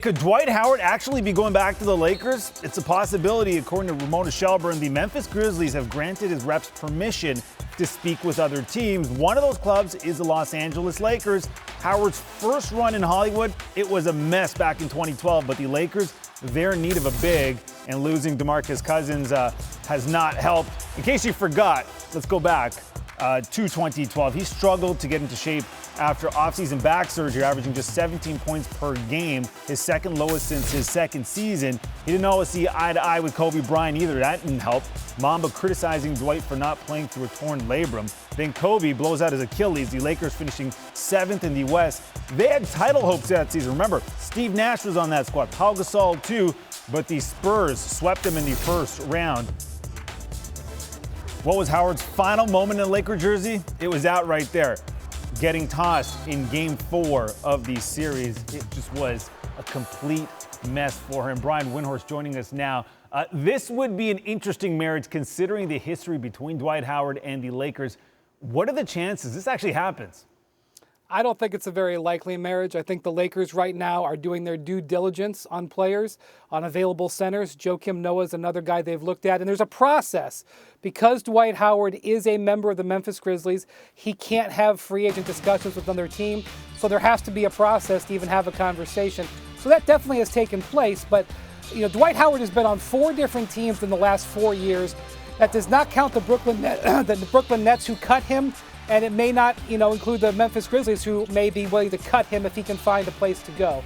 Could Dwight Howard actually be going back to the Lakers? It's a possibility, according to Ramona Shelburne. The Memphis Grizzlies have granted his reps permission to speak with other teams. One of those clubs is the Los Angeles Lakers. Howard's first run in Hollywood, it was a mess back in 2012, but the Lakers, they're in need of a big, and losing DeMarcus Cousins has not helped. In case you forgot, let's go back to 2012. He struggled to get into shape after offseason back surgery, averaging just 17 points per game, his second lowest since his second season. He didn't always see eye to eye with Kobe Bryant either. That didn't help. Mamba criticizing Dwight for not playing through a torn labrum. Then Kobe blows out his Achilles, the Lakers finishing 7th in the West. They had title hopes that season. Remember, Steve Nash was on that squad, Pau Gasol too, but the Spurs swept them in the first round. What was Howard's final moment in a Laker jersey? It was out right there, getting tossed in Game 4 of the series. It just was a complete mess for him. Brian Windhorst joining us now. This would be an interesting marriage considering the history between Dwight Howard and the Lakers. What are the chances this actually happens? I don't think it's a very likely marriage. I think the Lakers right now are doing their due diligence on players, on available centers. Joakim Noah is another guy they've looked at. And there's a process. Because Dwight Howard is a member of the Memphis Grizzlies, he can't have free agent discussions with another team. So there has to be a process to even have a conversation. So that definitely has taken place. But Dwight Howard has been on 4 different teams in the last 4 years. That does not count the Brooklyn Nets who cut him. And it may not, include the Memphis Grizzlies, who may be willing to cut him if he can find a place to go.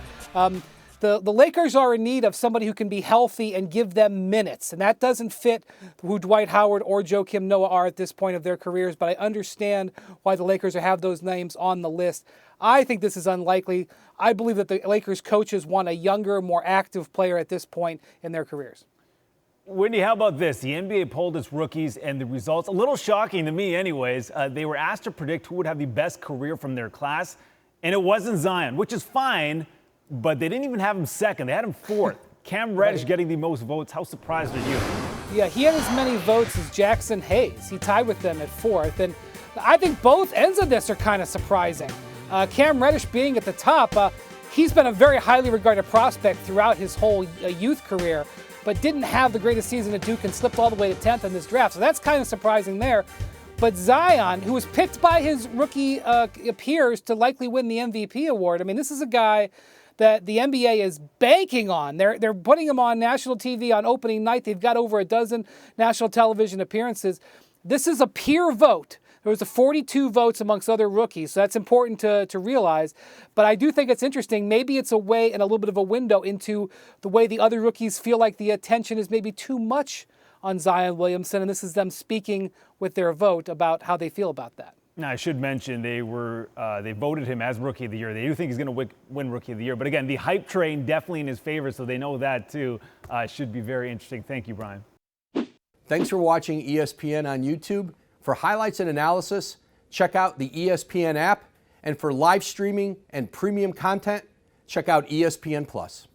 The Lakers are in need of somebody who can be healthy and give them minutes. And that doesn't fit who Dwight Howard or Joakim Noah are at this point of their careers. But I understand why the Lakers have those names on the list. I think this is unlikely. I believe that the Lakers coaches want a younger, more active player at this point in their careers. Wendy, how about this? The NBA polled its rookies, and the results, a little shocking to me anyways, they were asked to predict who would have the best career from their class, and it wasn't Zion, which is fine, but they didn't even have him second. They had him 4th. Cam Reddish getting the most votes. How surprised are you? Yeah, he had as many votes as Jackson Hayes. He tied with them at 4th, and I think both ends of this are kind of surprising. Cam Reddish being at the top, he's been a very highly regarded prospect throughout his whole youth career, but didn't have the greatest season at Duke and slipped all the way to 10th in this draft. So that's kind of surprising there. But Zion, who was picked by his rookie peers to likely win the MVP award, I mean, this is a guy that the NBA is banking on. They're putting him on national TV on opening night. They've got over a dozen national television appearances. This is a peer vote. There was 42 votes amongst other rookies, so that's important to realize. But I do think it's interesting. Maybe it's a way and a little bit of a window into the way the other rookies feel like the attention is maybe too much on Zion Williamson, and this is them speaking with their vote about how they feel about that. Now, I should mention they voted him as Rookie of the Year. They do think he's going to win Rookie of the Year. But again, the hype train definitely in his favor, so they know that too. Should be very interesting. Thank you, Brian. Thanks for watching ESPN on YouTube. For highlights and analysis, check out the ESPN app. And for live streaming and premium content, check out ESPN+.